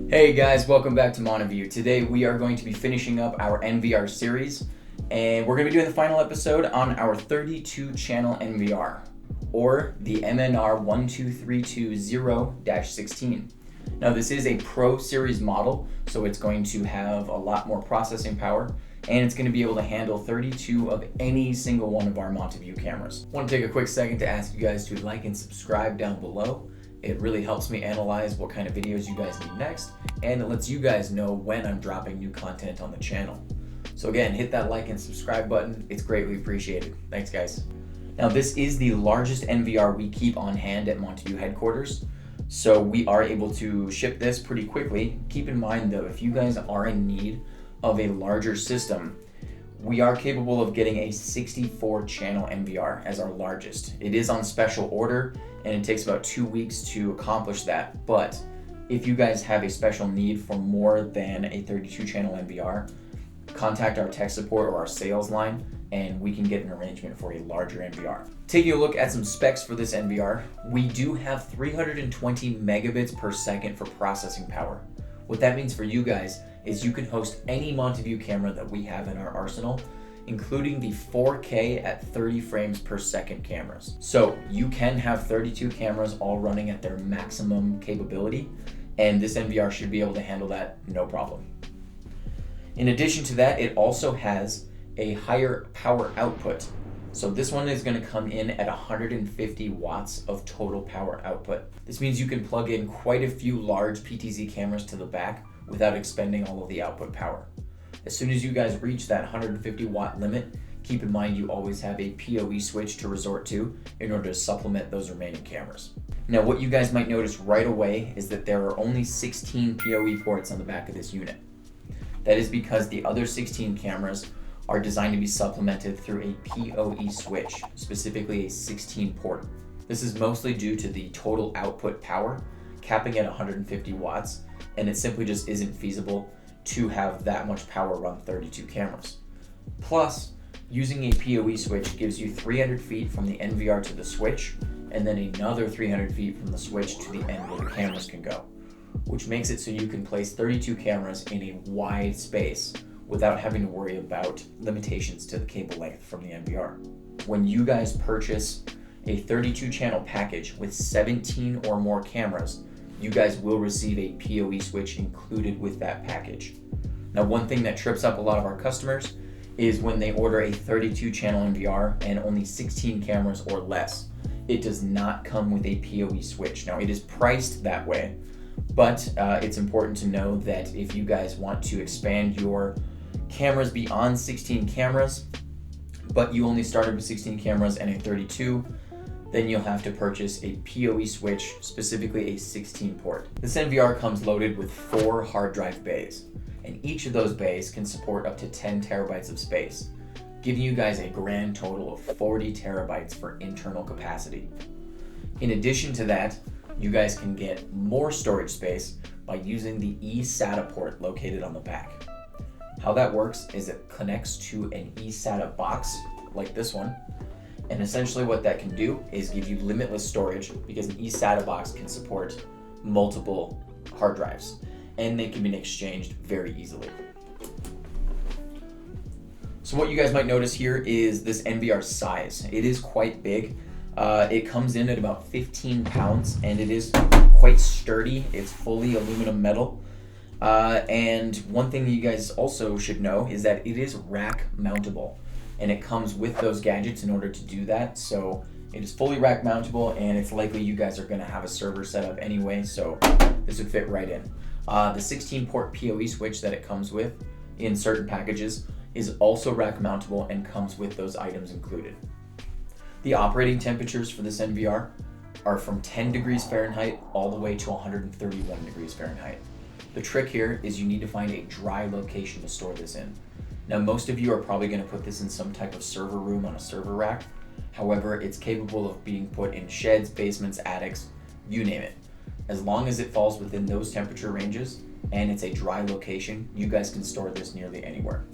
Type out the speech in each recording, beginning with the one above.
Hey guys, welcome back to Montavue. Today we are going to be finishing up our NVR series, and we're going to be doing the final episode on our 32 channel NVR, or the MNR 12320-16. Now this is a Pro Series model, so it's going to have a lot more processing power, and it's going to be able to handle 32 of any single one of our Montavue cameras. I want to take a quick second to ask you guys to like and subscribe down below. It really helps me analyze what kind of videos you guys need next, and it lets you guys know when I'm dropping new content on the channel. So again, hit that like and subscribe button. It's greatly appreciated. Thanks guys. Now this is the largest NVR we keep on hand at Montavue headquarters, so we are able to ship this pretty quickly. Keep in mind though, if you guys are in need of a larger system, we are capable of getting a 64 channel NVR as our largest. It is on special order and it takes about 2 weeks to accomplish that. But if you guys have a special need for more than a 32 channel NVR, contact our tech support or our sales line and we can get an arrangement for a larger NVR. Taking a look at some specs for this NVR, we do have 320 megabits per second for processing power. What that means for you guys is you can host any Montavue camera that we have in our arsenal, including the 4K at 30 frames per second cameras. So you can have 32 cameras all running at their maximum capability, and this NVR should be able to handle that no problem. In addition to that, it also has a higher power output. So this one is going to come in at 150 watts of total power output. This means you can plug in quite a few large PTZ cameras to the back without expending all of the output power. As soon as you guys reach that 150 watt limit, keep in mind you always have a PoE switch to resort to in order to supplement those remaining cameras. Now what you guys might notice right away is that there are only 16 PoE ports on the back of this unit. That is because the other 16 cameras are designed to be supplemented through a PoE switch, specifically a 16 port. This is mostly due to the total output power capping at 150 watts, and it simply just isn't feasible to have that much power run 32 cameras. Plus, using a PoE switch gives you 300 feet from the NVR to the switch, and then another 300 feet from the switch to the end where the cameras can go, which makes it so you can place 32 cameras in a wide space without having to worry about limitations to the cable length from the NVR. When you guys purchase a 32 channel package with 17 or more cameras, you guys will receive a PoE switch included with that package. Now, one thing that trips up a lot of our customers is when they order a 32 channel NVR and only 16 cameras or less. It does not come with a PoE switch. Now, it is priced that way, but it's important to know that if you guys want to expand your cameras beyond 16 cameras, but you only started with 16 cameras and a 32, then you'll have to purchase a PoE switch, specifically a 16 port. This NVR comes loaded with 4 hard drive bays, and each of those bays can support up to 10 terabytes of space, giving you guys a grand total of 40 terabytes for internal capacity. In addition to that, you guys can get more storage space by using the eSATA port located on the back. How that works is it connects to an eSATA box like this one, and essentially what that can do is give you limitless storage because an eSATA box can support multiple hard drives and they can be exchanged very easily. So what you guys might notice here is this NVR size. It is quite big. It comes in at about 15 pounds and it is quite sturdy. It's fully aluminum metal. And one thing that you guys also should know is that it is rack mountable, and it comes with those gadgets in order to do that. So it is fully rack mountable, and it's likely you guys are going to have a server set up anyway, so this would fit right in. The 16 port PoE switch that it comes with in certain packages is also rack mountable and comes with those items included. The operating temperatures for this NVR are from 10 degrees Fahrenheit all the way to 131 degrees Fahrenheit. The trick here is you need to find a dry location to store this in. Now, most of you are probably going to put this in some type of server room on a server rack. However, it's capable of being put in sheds, basements, attics, you name it. As long as it falls within those temperature ranges and it's a dry location, you guys can store this nearly anywhere.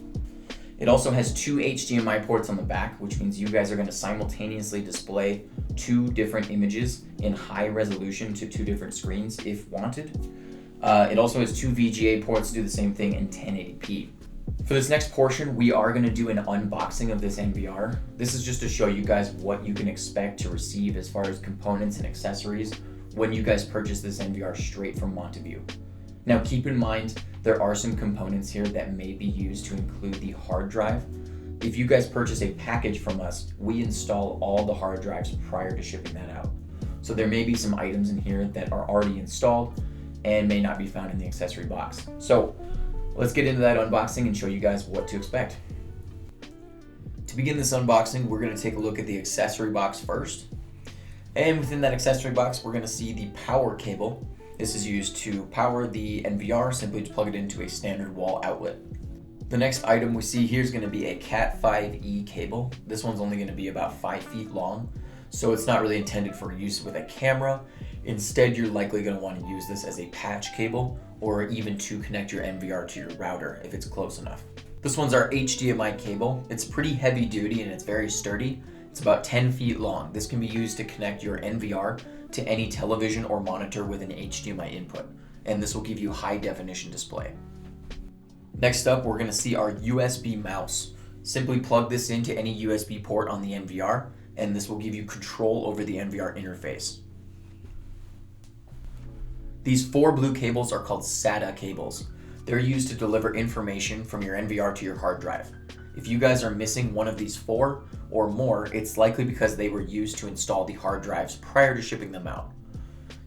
It also has 2 HDMI ports on the back, which means you guys are going to simultaneously display 2 different images in high resolution to 2 different screens if wanted. It also has 2 VGA ports to do the same thing in 1080p. For this next portion, we are going to do an unboxing of this NVR. This is just to show you guys what you can expect to receive as far as components and accessories when you guys purchase this NVR straight from Montavue. Now keep in mind, there are some components here that may be used to include the hard drive. If you guys purchase a package from us, we install all the hard drives prior to shipping that out. So there may be some items in here that are already installed and may not be found in the accessory box. So let's get into that unboxing and show you guys what to expect. To begin this unboxing, we're going to take a look at the accessory box first. And within that accessory box, we're going to see the power cable. This is used to power the NVR, simply to plug it into a standard wall outlet. The next item we see here is going to be a Cat 5e cable. This one's only going to be about 5 feet long, so it's not really intended for use with a camera. Instead, you're likely going to want to use this as a patch cable or even to connect your NVR to your router if it's close enough. This one's our HDMI cable. It's pretty heavy duty and it's very sturdy. It's about 10 feet long. This can be used to connect your NVR to any television or monitor with an HDMI input, and this will give you high definition display. Next up, we're going to see our USB mouse. Simply plug this into any USB port on the NVR, and this will give you control over the NVR interface. These 4 blue cables are called SATA cables. They're used to deliver information from your NVR to your hard drive. If you guys are missing one of these 4 or more, it's likely because they were used to install the hard drives prior to shipping them out.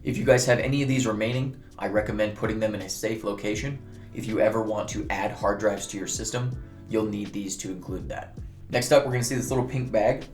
If you guys have any of these remaining, I recommend putting them in a safe location. If you ever want to add hard drives to your system, you'll need these to include that. Next up, we're going to see this little pink bag,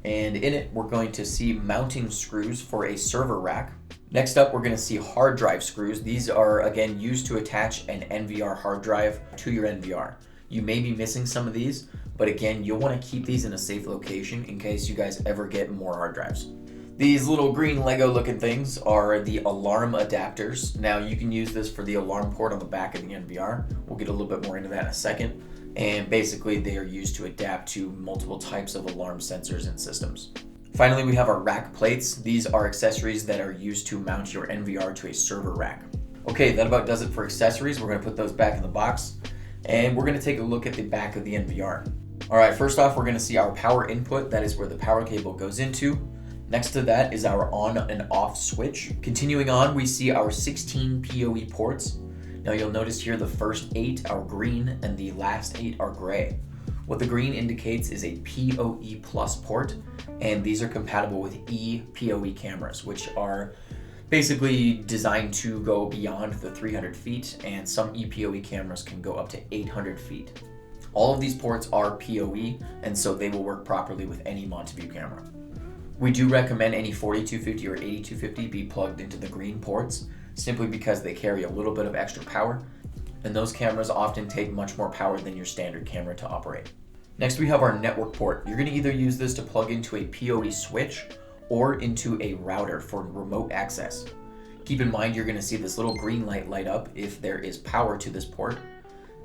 and in it, we're going to see mounting screws for a server rack. Next up, we're going to see hard drive screws. These are, again, used to attach an NVR hard drive to your NVR. You may be missing some of these, but again, you'll want to keep these in a safe location in case you guys ever get more hard drives. These little green Lego looking things are the alarm adapters. Now you can use this for the alarm port on the back of the NVR. We'll get a little bit more into that in a second. And basically they are used to adapt to multiple types of alarm sensors and systems. Finally, we have our rack plates. These are accessories that are used to mount your NVR to a server rack. Okay, that about does it for accessories. We're going to put those back in the box. And we're going to take a look at the back of the NVR. All right, first off, we're going to see our power input. That is where the power cable goes into. Next to that is our on and off switch. Continuing on, we see our 16 PoE ports. Now you'll notice here the first 8 are green and the last 8 are gray. What the green indicates is a PoE plus port, and these are compatible with ePoE cameras, which are basically designed to go beyond the 300 feet, and some ePoE cameras can go up to 800 feet. All of these ports are PoE, and so they will work properly with any Montavue camera. We do recommend any 4250 or 8250 be plugged into the green ports, simply because they carry a little bit of extra power, and those cameras often take much more power than your standard camera to operate. Next, we have our network port. You're going to either use this to plug into a PoE switch or into a router for remote access. Keep in mind, you're going to see this little green light light up if there is power to this port,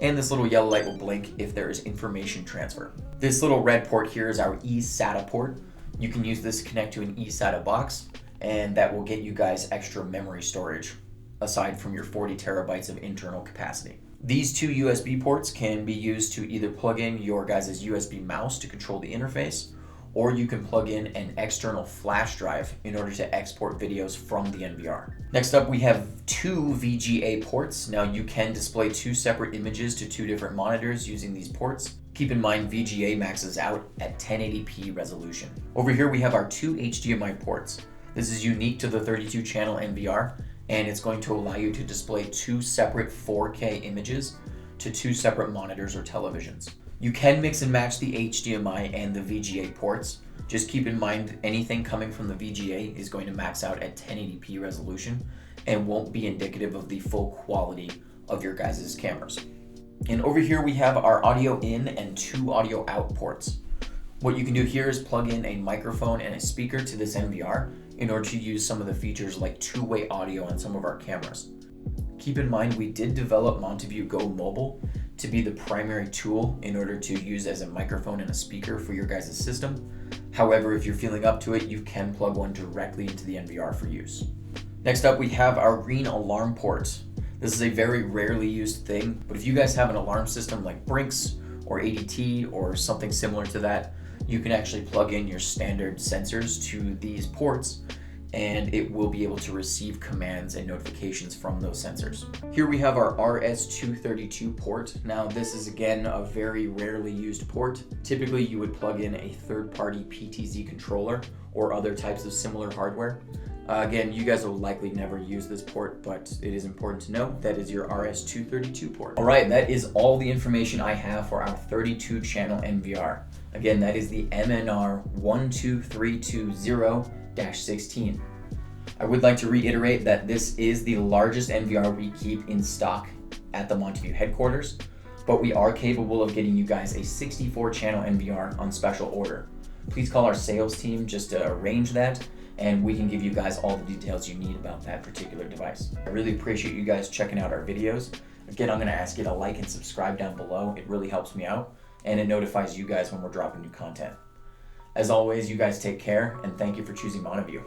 and this little yellow light will blink if there is information transfer. This little red port here is our eSATA port. You can use this to connect to an eSATA box, and that will get you guys extra memory storage aside from your 40 terabytes of internal capacity. These 2 USB ports can be used to either plug in your guys' USB mouse to control the interface, or you can plug in an external flash drive in order to export videos from the NVR. Next up, we have 2 VGA ports. Now you can display 2 separate images to 2 different monitors using these ports. Keep in mind, VGA maxes out at 1080p resolution. Over here, we have our 2 HDMI ports. This is unique to the 32 channel NVR, and it's going to allow you to display 2 separate 4K images to 2 separate monitors or televisions. You can mix and match the HDMI and the VGA ports. Just keep in mind, anything coming from the VGA is going to max out at 1080p resolution and won't be indicative of the full quality of your guys' cameras. And over here we have our audio in and 2 audio out ports. What you can do here is plug in a microphone and a speaker to this NVR in order to use some of the features like 2-way audio on some of our cameras. Keep in mind, we did develop Montavue Go Mobile to be the primary tool in order to use as a microphone and a speaker for your guys' system. However, if you're feeling up to it, you can plug one directly into the NVR for use. Next up, we have our green alarm port. This is a very rarely used thing, but if you guys have an alarm system like Brinks or ADT or something similar to that, you can actually plug in your standard sensors to these ports and it will be able to receive commands and notifications from those sensors. Here we have our RS-232 port. Now this is again a very rarely used port. Typically you would plug in a third-party PTZ controller or other types of similar hardware. Again, you guys will likely never use this port, but it is important to know that is your RS-232 port. All right, that is all the information I have for our 32-channel NVR. Again, that is the MNR 12320-16. I would like to reiterate that this is the largest NVR we keep in stock at the Montavue headquarters, but we are capable of getting you guys a 64-channel NVR on special order. Please call our sales team just to arrange that, and we can give you guys all the details you need about that particular device. I really appreciate you guys checking out our videos. Again, I'm gonna ask you to like and subscribe down below. It really helps me out, and it notifies you guys when we're dropping new content. As always, you guys take care, and thank you for choosing Montavue.